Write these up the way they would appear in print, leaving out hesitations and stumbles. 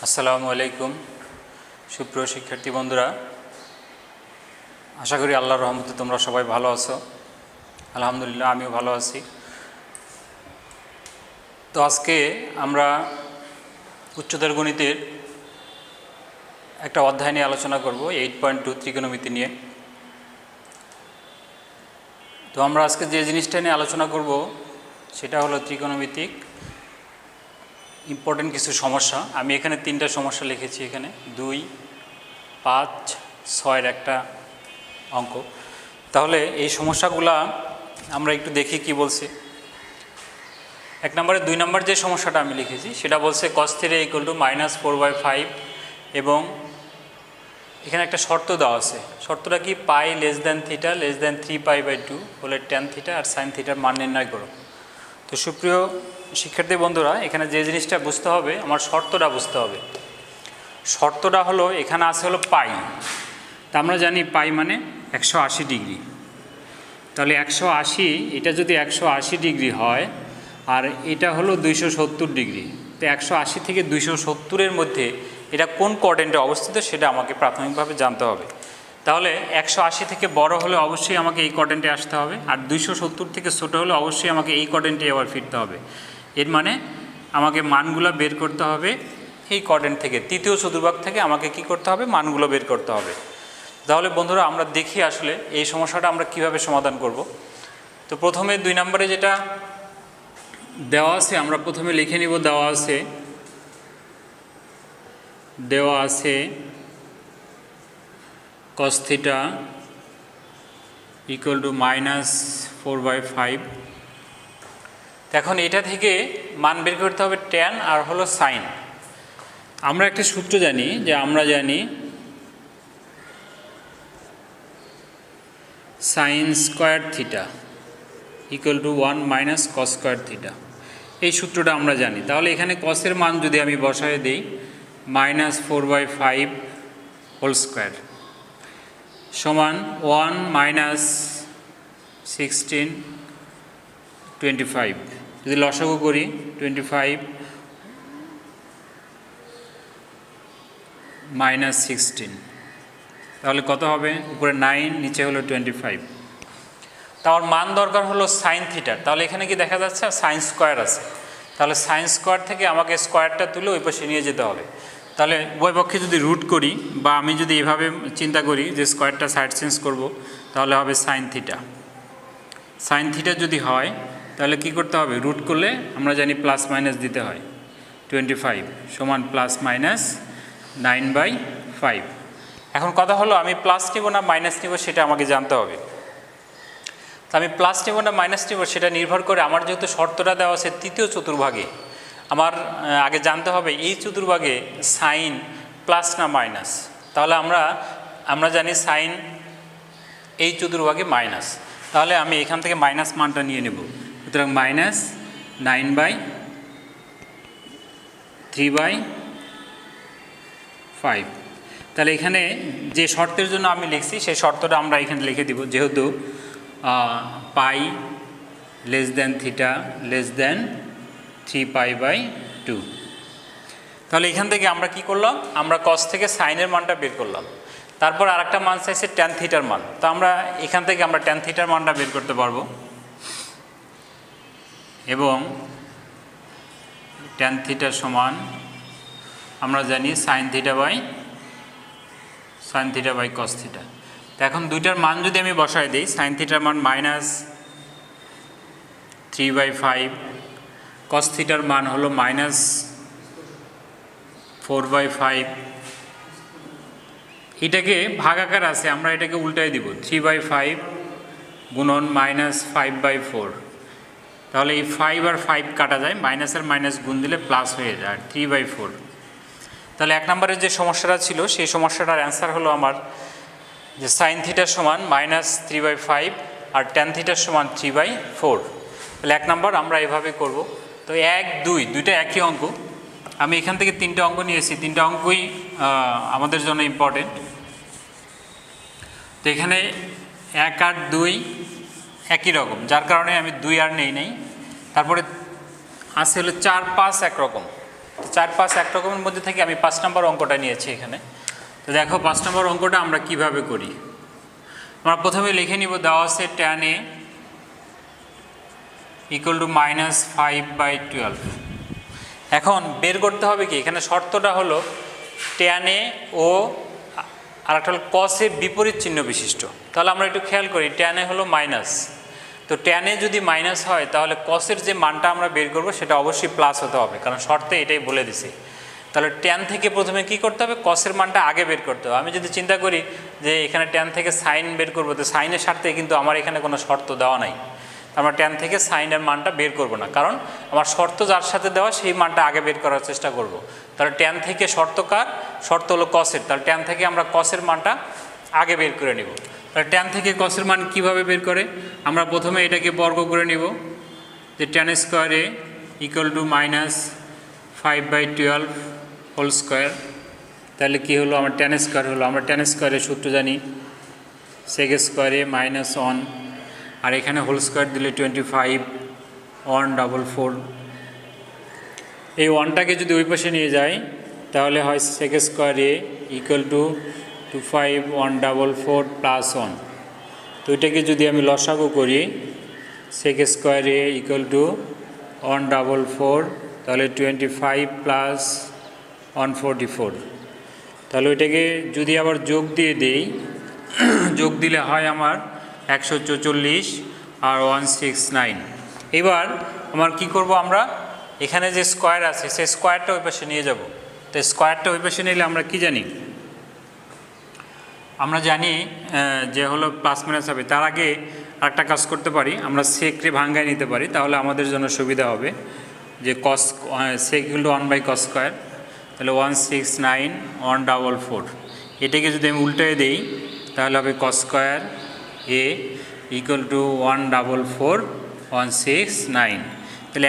আসসালামু আলাইকুম সুপ্রিয় শিক্ষার্থী বন্ধুরা, আশা করি আল্লাহর রহমতে তোমরা সবাই ভালো আছো। আলহামদুলিল্লাহ, আমিও ভালো আছি। তো আজকে আমরা উচ্চতর গণিতের একটা অধ্যায় নিয়ে আলোচনা করব, 8.2 ত্রিকোণমিতি নিয়ে। তো আমরা আজকে যে জিনিসটা নিয়ে আলোচনা করব সেটা হলো ত্রিকোণমিতিক ইম্পর্টেন্ট কিছু সমস্যা। আমি এখানে 3টা সমস্যা লিখেছি, এখানে 2, 5, 6-এর একটা অঙ্ক। তাহলে এই সমস্যাগুলা আমরা একটু দেখি কি বলছে। 1 নম্বরে 2 নম্বর যে সমস্যাটা আমি লিখেছি সেটা বলছে cos θ = -4/5 এবং এখানে একটা শর্ত দেওয়া আছে। শর্তটা কি, pi less than theta less than 3π/2 হলে tan θ আর sin θ মান নির্ণয় করো। তো সুপ্রিয় শিক্ষার্থী বন্ধুরা, এখানে যে জিনিসটা বুঝতে হবে, আমার শর্তটা বুঝতে হবে। শর্তটা হলো, এখানে আছে হলো পাই। তা আমরা জানি পাই মানে 180 ডিগ্রি। তাহলে 180, এটা যদি 180 ডিগ্রি হয় আর এটা হলো 270 ডিগ্রি, তো 180 থেকে 270-এর মধ্যে এটা কোন কোঅর্ডিনেটে অবস্থিত সেটা আমাকে প্রাথমিকভাবে জানতে হবে। তাহলে 180 থেকে বড় হলে অবশ্যই আমাকে এই কোঅর্ডিনেটে আসতে হবে, আর 270 থেকে ছোট হলে অবশ্যই আমাকে এই কোঅর্ডিনেটে আবার ফিরতে হবে। এর মানে আমাকে মানগুলো বের করতে হবে এই কোঅর্ডিনেট থেকে, তৃতীয় চতুর্ভাগ থেকে আমাকে কি করতে হবে, মানগুলো বের করতে হবে। তাহলে বন্ধুরা আমরা দেখি আসলে এই সমস্যাটা আমরা কিভাবে সমাধান করব। তো প্রথমে 2 নম্বরে যেটা দেওয়া আছে আমরা প্রথমে লিখে নিব। দেওয়া আছে cos θ = -4/5। এখন এটা থেকে মান বের করতে হবে tan আর হলো sin। আমরা একটা সূত্র জানি, যে আমরা জানি sin² θ = 1 - cos² θ। এই সূত্রটা আমরা জানি। তাহলে এখানে cos-এর মান যদি আমি বসায় দিই -4/5 হোল স্কোয়ার সমান 1 - 16 25। যদি লসাগু করি 25 - 16, তাহলে কত হবে, উপরে 9 নিচে হলো 25। তার মান দরকার হলো sin θ। তাহলে এখানে কি দেখা যাচ্ছে, sin² আছে। তাহলে sin² থেকে আমাকে স্কোয়ারটা তুলে ওই পাশে নিয়ে যেতে হবে। তাহলে উভয় পক্ষে যদি রুট করি, বা আমি যদি এভাবে চিন্তা করি যে স্কোয়ারটা সাইড চেঞ্জ করব, তাহলে হবে sin θ। sin θ যদি হয় তাহলে কি করতে হবে, রুট করলে আমরা জানি প্লাস মাইনাস দিতে হয়। 25 সমান +/9/5। এখন কথা হলো আমি প্লাস নেব না মাইনাস নেব সেটা আমাকে জানতে হবে। তো আমি প্লাস নেব না মাইনাস নেব সেটা নির্ভর করে, আমার যেহেতু শর্তটা দেওয়া আছে তৃতীয় চতুর্ভাগে, আমার আগে জানতে হবে এই চতুর্ভাগে সাইন প্লাস না মাইনাস। তাহলে আমরা জানি সাইন এই চতুর্ভাগে মাইনাস, তাহলে আমি এখান থেকে মাইনাস মানটা নিয়ে নেব। সুতরাং -9/3/5। তাহলে এখানে যে শর্তের জন্য আমি লিখছি সেই শর্তটা আমরা এখানে লিখে দিব, যেহেতু পাই লেস দ্যান θ লেস দ্যান 3π/2। তাহলে এখান থেকে আমরা কি করলাম, আমরা cos থেকে সাইনের মানটা বের করলাম। তারপর আরেকটা মান চাইছে tan θ-র মান। তো আমরা এখান থেকে আমরা tan θ-র মানটা বের করতে পারবো, এবং tan θ সমান আমরা জানি sin θ/cos θ। তো এখন দুইটার মান যদি আমি বসায় দিই, sin θ-র মান -3/5, cos θ-র মান হলো -4/5। এটাকে ভাগাকার আছে, আমরা এটাকে উল্টাই দিব, 3/5 গুণন -5/4। তাহলে এই 5 আর 5 কাটা যায়, মাইনাসের মাইনাস গুণ দিলে প্লাস হয়ে যায়, 3/4। তাহলে 1 নম্বরের যে সমস্যাটা ছিল সেই সমস্যাটার অ্যান্সার হলো আমার যে sin θ সমান -3/5 আর tan θ সমান 3/4। তাহলে 1 নম্বর আমরা এভাবে করব। তো 1, 2 দুইটা একই অঙ্ক। আমি এখান থেকে 3টে অঙ্ক নিয়েছি, 3টে অঙ্কই আমাদের জন্য ইম্পর্টেন্ট। তো এখানে 1 আর 2 একই রকম, যার কারণে আমি 2 আর নেই। তারপরে আছে হলো 4, 5 একরকম। তো 4, 5 একরকমের মধ্যে থেকে আমি 5 নম্বর অঙ্কটা নিয়েছি এখানে। তো দেখো 5 নম্বর অঙ্কটা আমরা কিভাবে করি। আমরা প্রথমে লিখে নিব, দেওয়া আছে tan a ইকুয়াল টু -5/12। এখন বের করতে হবে কি, এখানে শর্তটা হলো tan a ও আর একটা হলো cos এর বিপরীত চিহ্ন বিশিষ্ট। তাহলে আমরা একটু খেয়াল করি, tan a হলো মাইনাস, তো tan a যদি মাইনাস হয় তাহলে cos এর যে মানটা আমরা বের করব সেটা অবশ্যই প্লাস হতে হবে, কারণ শর্তে এটাই বলে দিছে। তাহলে tan থেকে প্রথমে কি করতে হবে, cos এর মানটা আগে বের করতে হবে। আমি যদি চিন্তা করি যে এখানে tan থেকে sin বের করবো, তো সাইনের স্বার্থে কিন্তু আমার এখানে কোনো শর্ত দেওয়া নাই, আমরা tan থেকে সাইনের মানটা বের করব না, কারণ আমার শর্ত যার সাথে দেওয়া সেই মানটা আগে বের করার চেষ্টা করব। তাহলে tan থেকে শর্তকার, শর্ত হলো cos এর, তাহলে tan থেকে আমরা cos এর মানটা আগে বের করে নিব। তাহলে tan থেকে cos এর মান কীভাবে বের করে, আমরা প্রথমে এটাকে বর্গ করে নিব, যে tan square a equal to -5/12 whole square. তাহলে কী হলো, আমার tan স্কোয়ার হলো, আমরা tan স্কোয়ারের সূত্র জানি sec স্কোয়ার a -1, আর এখানে হোল স্কোয়ার দিলে 25 144। এই 1টাকে যদি ওই পাশে নিয়ে যাই তাহলে হয় sec square a equal two 25 144 plus 1। তো এটাকে যদি আমি লসাগু করি, sec square a equal two 144, তাহলে 25 প্লাস 144। তাহলে ওইটাকে যদি আবার যোগ দিয়ে দেই, যোগ দিলে হয় আমার 144 আর 169। এবার আমার কি করব, আমরা এখানে যে স্কোয়ার আছে সেই স্কোয়ারটা ওই পাশে নিয়ে যাব। তো স্কোয়ারটা ওই পাশে নিলে আমরা কি জানি, আমরা জানি যে হলো প্লাস মাইনাস হবে। তার আগে আরেকটা কাজ করতে পারি, আমরা সেকরে ভাঙ্গায় নিতে পারি, তাহলে আমাদের জন্য সুবিধা হবে। যে cos sec equal to 1/cos square, তাহলে 169 144। এটাকে যদি আমি উল্টায় দিই তাহলে হবে cos square a equal two 144 169। তাহলে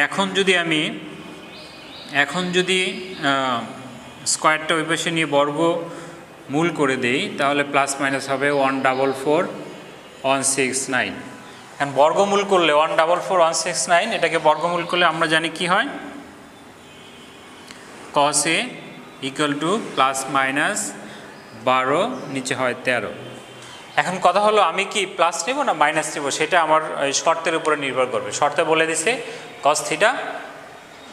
এখন যদি স্কোয়ারটা ওই পাশে নিয়ে বর্গ মূল করে দেই তাহলে প্লাস মাইনাস হবে 144 169। এখন বর্গমূল করলে 144 169, এটাকে বর্গমূল করলে আমরা জানি কি হয়, cos a equal two plus minus 12 নিচে হয় 13। এখন কথা হলো আমি কি প্লাস নেব না মাইনাস নেব, সেটা আমার শর্তের উপরে নির্ভর করবে। শর্তে বলে দিছে cos থিটা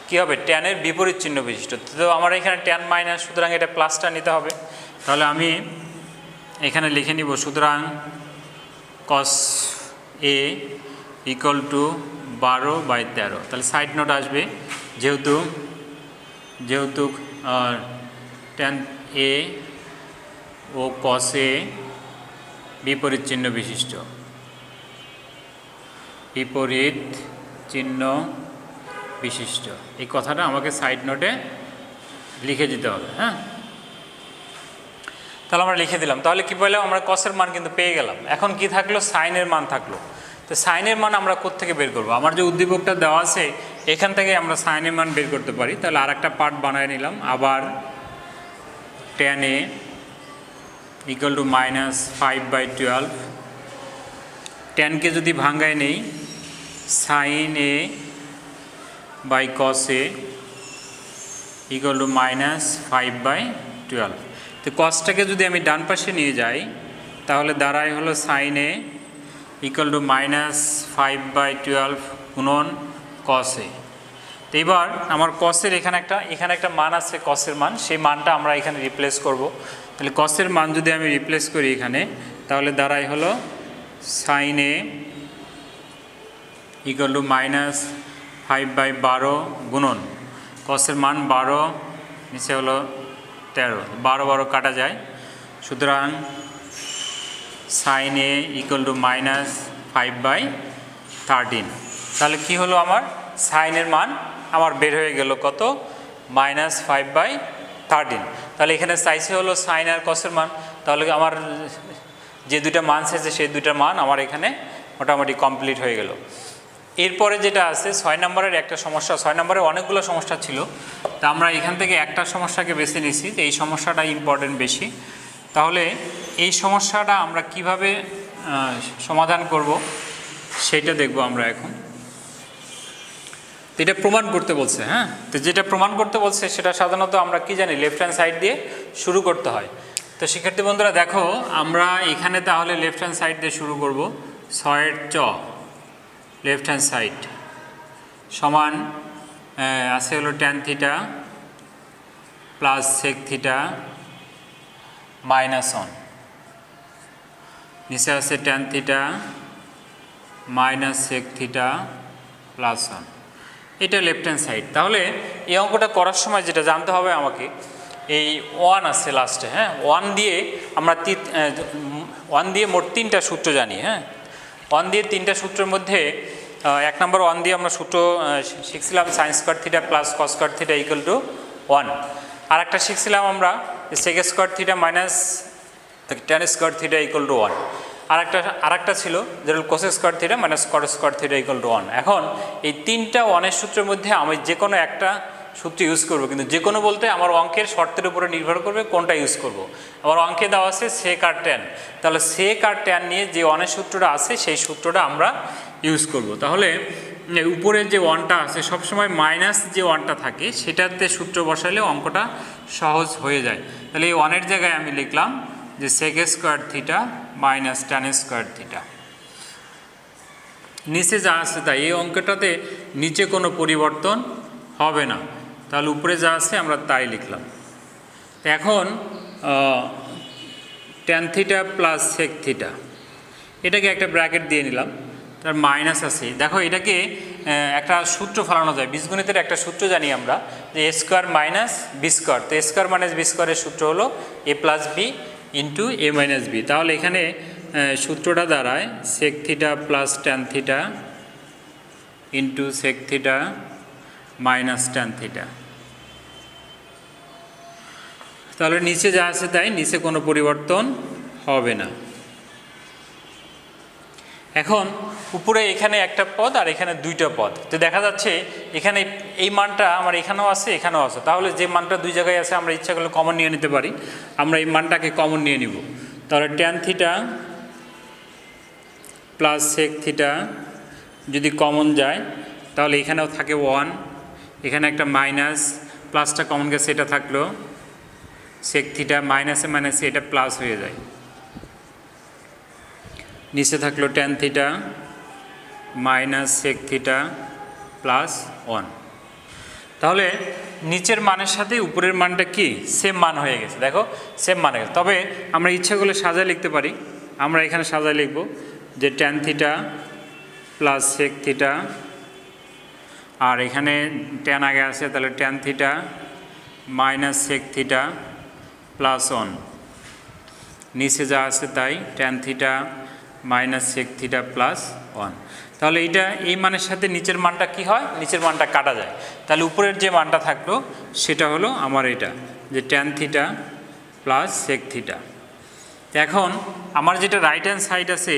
কী হবে, tan এর বিপরীত চিহ্ন বিশিষ্ট। তো আমার এখানে tan মাইনাস, সুতরাং এটা প্লাসটা নিতে হবে। তাহলে আমি এখানে লিখে নিব, সুতরাং cos a ইকুয়াল টু 12/13। তাহলে সাইড নোট আসবে, যেহেতু tan a O cos a বিপরীত চিহ্ন বিশিষ্ট, বিপরীত চিহ্ন বিশিষ্ট, এই কথাটা আমাকে সাইড নোটে লিখে দিতে হবে। হ্যাঁ, তাহলে আমরা লিখে দিলাম। তাহলে কি বললাম, আমরা কসের মান কিন্তু পেয়ে গেলাম। এখন কি থাকলো, সাইনের মান থাকলো। তো সাইনের মান আমরা কোত্থেকে বের করব, আমার যে উদ্দীপকটা দেওয়া আছে এখান থেকে আমরা সাইনের মান বের করতে পারি। তাহলে আর একটা পার্ট বানিয়ে নিলাম, আবার tan a ইকুয়াল টু -5/12। ট্যানকে যদি ভাঙ্গায় নেই, sine a by cos a equal to -5/12। তো কসটাকে যদি আমি ডান পাশে নিয়ে যাই তাহলে দাঁড়ায় হলো সাইন a ইকুয়াল টু -5/12 গুণন cos a। তো এবার আমার কসের এখানে একটা মান আছে, কসের মান, সেই মানটা আমরা এখানে রিপ্লেস করব। তাহলে কসের মান যদি আমি রিপ্লেস করি এখানে, তাহলে দাঁড়ায় হলো সাইন a ইকুয়াল টু -5/12 গুণন কসের মান 12, নিচে হলো 13, 12 কাটা যায়, সুতরাং সাইন a ইকুয়াল টু -5/13। তাহলে কি হলো, আমার সাইনের মান আমার বের হয়ে গেল কত, -5/13। তাহলে এখানে চাইছে হলো সাইন আর কসের মান, তাহলে আমার যে দুইটা মান চাইছে সেই দুইটা মান আমার এখানে মোটামুটি কমপ্লিট হয়ে গেল। এরপরে যেটা আছে 6 নম্বরের একটা সমস্যা, 6 নম্বরে অনেকগুলো সমস্যা ছিল, তা আমরা এখান থেকে একটা সমস্যাকে বেছে নিয়েছি, তো এই সমস্যাটা ইম্পর্টেন্ট বেশি। তাহলে এই সমস্যাটা আমরা কিভাবে সমাধান করব সেটা দেখব আমরা এখন। তো এটা প্রমাণ করতে বলছে। হ্যাঁ, তো যেটা প্রমাণ করতে বলছে সেটা সাধারণত আমরা কি জানি, লেফট হ্যান্ড সাইড দিয়ে শুরু করতে হয়। তো শিক্ষার্থী বন্ধুরা দেখো, আমরা এখানে তাহলে লেফট হ্যান্ড সাইড দিয়ে শুরু করব। 6 চ লেফট হ্যান্ড সাইড সমান আছে হলো tan theta plus sec theta minus 1, নিচে আছে tan theta minus sec theta plus 1। এটা লেফট হ্যান্ড সাইড। তাহলে এই অঙ্কটা করার সময় যেটা জানতে হবে আমাকে, এই 1 আছে লাস্টে। হ্যাঁ, 1 দিয়ে আমরা 1 দিয়ে মোট 3টা সূত্র জানি। হ্যাঁ, 1 দিয়ে 3টা সূত্রের মধ্যে 1 নম্বর 1 দিয়ে আমরা সূত্র শিখছিলাম sin square theta plus cos square theta equal to 1। আর একটা শিখছিলাম আমরা sec square theta minus tan square theta equal to 1। আরেকটা ছিল যেটা cos square theta minus cot square theta equal to 1। এখন এই 3টা 1-এর সূত্রের মধ্যে আমি যে কোনো একটা সূত্র ইউজ করব, কিন্তু যে কোনো বলতে আমার অঙ্কের শর্তের উপরে নির্ভর করবে কোনটা ইউজ করব। আমার অঙ্কে দেওয়া আছে sec আর tan, তাহলে sec আর tan নিয়ে যে 1-এর সূত্রটা আছে সেই সূত্রটা আমরা ইউজ করব। তাহলে উপরের যে 1টা আছে সবসময় মাইনাস যে 1টা থাকে সেটাতে সূত্র বসালে অঙ্কটা সহজ হয়ে যায়। তাহলে এই 1-এর জায়গায় আমি লিখলাম যে sec square theta minus tan square theta. নিচে যা আছে তাই, এই অঙ্কটাতে নিচে কোনো পরিবর্তন হবে না, তাহলে উপরে যা আছে আমরা তাই লিখলাম। এখন tan theta plus sec theta, এটাকে একটা ব্র্যাকেট দিয়ে নিলাম, তার মাইনাস আছে। দেখো এটাকে একটা সূত্র ফেলানো যায়, বীজগণিতের একটা সূত্র জানি আমরা যে a square minus B square. তো a স্কয়ার মাইনাস বি স্কয়ারের সূত্র হলো a plus B into A minus B. তাহলে এখানে সূত্রটা দাঁড়ায় sec theta plus tan theta into sec theta minus tan theta. তাহলে নিচে যা আছে তাই, নিচে কোনো পরিবর্তন হবে না। এখন উপরে এখানে একটা পদ আর এখানে 2টা পদ, তো দেখা যাচ্ছে এখানে এই মানটা আমার এখানেও আছে এখানেও আছে। তাহলে যে মানটা 2 জায়গায় আছে আমরা ইচ্ছা করলে কমন নিয়ে নিতে পারি। আমরা এই মানটাকে কমন নিয়ে নিব। তাহলে tan theta plus sec theta যদি কমন যায় তাহলে এখানেও থাকে 1, এখানে একটা মাইনাস, প্লাসটা কমন গেছে এটা থাকলো, sec থিটা মাইনাসে মাইনাসে এটা প্লাস হয়ে যায়, নিচে থাকলো tan theta minus sec theta plus 1। তাহলে নিচের মানের সাথে উপরের মানটা কি সেম মান হয়ে গেছে। দেখো সেম মান হয়ে গেছে। তবে আমরা ইচ্ছা করলে সাজায় লিখতে পারি। আমরা এখানে সাজায় লিখব যে tan theta plus sec theta, আর এখানে tan আগে আছে তাহলে tan theta minus sec theta plus 1, নিচে যা আছে তাই tan theta minus sec theta plus 1। তাহলে এইটা এই মানের সাথে নিচের মানটা কি হয়, নিচের মানটা কাটা যায়। তাহলে উপরের যে মানটা থাকলো সেটা হলো আমার এটা যে tan theta plus sec theta. এখন আমার যেটা রাইট হ্যান্ড সাইড আছে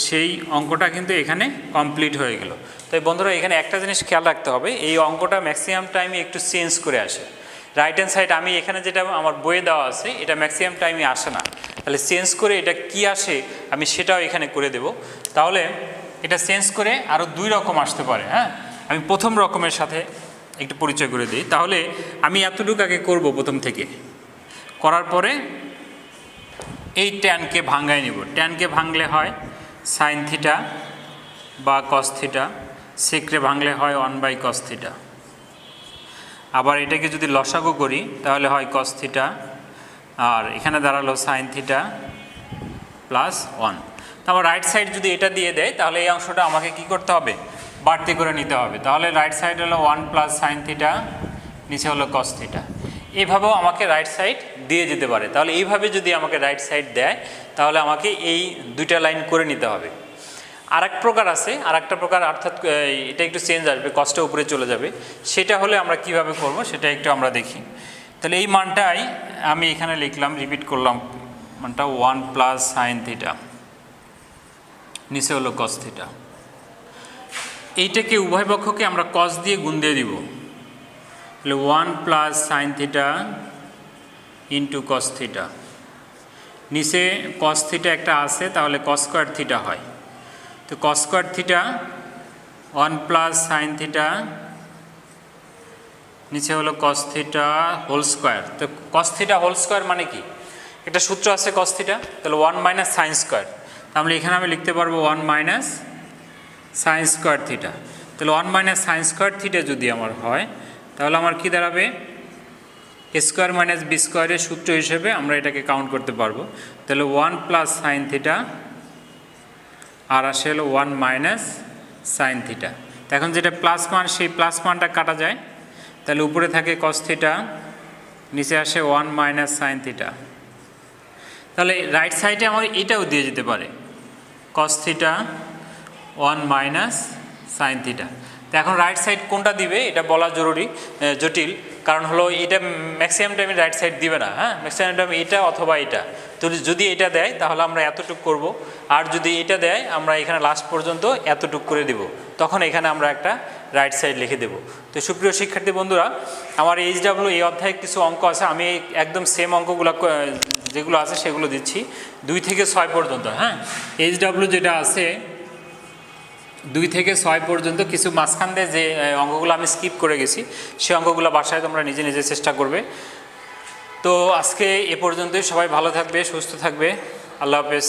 সেই অঙ্কটা কিন্তু এখানে কমপ্লিট হয়ে গেল। তাই বন্ধুরা এখানে একটা জিনিস খেয়াল রাখতে হবে, এই অঙ্কটা ম্যাক্সিমাম টাইমে একটু চেঞ্জ করে আসে। রাইট হ্যান্ড সাইড আমি এখানে যেটা আমার বইয়ে দেওয়া আছে এটা ম্যাক্সিমাম টাইমে আসে না, তাহলে চেঞ্জ করে এটা কি আসে আমি সেটাও এখানে করে দেব। তাহলে এটা চেঞ্জ করে আরও 2 রকম আসতে পারে। হ্যাঁ, আমি প্রথম রকমের সাথে একটু পরিচয় করে দিই। তাহলে আমি এতটুকু আগে করবো প্রথম থেকে, করার পরে এই ট্যানকে ভাঙায় নিব। ট্যানকে ভাঙলে হয় সাইন থিটা বা কস থিটা, সেকরে ভাঙলে হয় 1/cos থিটা। আবার এটাকে যদি লসাগু করি তাহলে হয় cos থিটা, আর এখানে দাঁড়ালো সাইন থিটা প্লাস 1। তো আমার রাইট সাইড যদি এটা দিয়ে দেয় তাহলে এই অংশটা আমাকে কি করতে হবে, বাড়তি করে নিতে হবে। তাহলে রাইট সাইড হলো 1 প্লাস সাইন থিটা, নিচে হলো cos থিটা। এইভাবেও আমাকে রাইট সাইড দিয়ে যেতে পারে। তাহলে এইভাবে যদি আমাকে রাইট সাইড দেয় তাহলে আমাকে এই 2টা লাইন করে নিতে হবে। আরেক প্রকার আছে, আরেকটা প্রকার, অর্থাৎ এটা একটু চেঞ্জ আসবে, কষ্ট উপরে চলে যাবে। সেটা হলে আমরা কিভাবে করব সেটা একটু আমরা দেখি। তাহলে এই মানটাই আমি এখানে লিখলাম, রিপিট করলাম মানটা 1 প্লাস সাইন থিটা, নিচে হলো cos থিটা। এইটাকে উভয় পক্ষকে আমরা cos দিয়ে গুণ দিয়ে দিব। তাহলে 1 plus sine theta into cos theta, নিচে cos থিটা একটা আছে তাহলে cos স্কয়ার থিটা হয়। তো cos square theta 1 plus sine theta নিচে হলো cos থিটা হোল স্কোয়ার। তো cos থিটা হোল স্কোয়ার মানে কি? একটা সূত্র আছে cos থিটা, তাহলে 1 মাইনাস সাইন স্কোয়ার। তাহলে এখানে আমি লিখতে পারবো 1 মাইনাস সাইন স্কোয়ার থিটা। তাহলে 1 মাইনাস সাইন স্কোয়ার থিটা যদি আমার হয়, তাহলে আমার কি দাঁড়াবে? এ স্কোয়ার মাইনাস বি স্কোয়ারের সূত্র হিসেবে আমরা এটাকে কাউন্ট করতে পারবো। তাহলে 1 প্লাস সাইন থিটা আর আসে হলো 1 মাইনাস সাইন থিটা। এখন যেটা প্লাস মান, সেই প্লাস মানটা কাটা যায়, তাহলে উপরে থাকে cos থিটা, নিচে আসে 1 মাইনাস সাইন থিটা। তাহলে রাইট সাইডে আমার এটাও দিয়ে যেতে পারে, cos theta 1 minus sine theta. তো এখন রাইট সাইড কোনটা দিবে এটা বলা জটিল, কারণ হলো এটা ম্যাক্সিমাম টাইমে রাইট সাইড দিবে না। হ্যাঁ, ম্যাক্সিমাম টাইম এটা অথবা এটা। তো যদি এটা দেয় তাহলে আমরা এতটুক করব, আর যদি এটা দেয় আমরা এখানে লাস্ট পর্যন্ত এতটুক করে দেব, তখন এখানে আমরা একটা রাইট সাইড লিখে দেব। তো সুপ্রিয় শিক্ষার্থী বন্ধুরা, আমার এইচডাব্লিউ এই অধ্যায়ে কিছু অঙ্ক আছে, আমি একদম সেম অঙ্কগুলো যেগুলো আছে সেগুলো দিচ্ছি 2 থেকে 6 পর্যন্ত। হ্যাঁ, এইচডাব্লিউ যেটা আছে 2 থেকে 6 পর্যন্ত, কিছু মাঝখান দিয়ে যে অঙ্কগুলো আমি স্কিপ করে গেছি সেই অঙ্কগুলো বাসায় তোমরা নিজে নিজে চেষ্টা করবে। তো আজকে এ পর্যন্তই। সবাই ভালো থাকবে, সুস্থ থাকবে। আল্লাহ হাফেজ।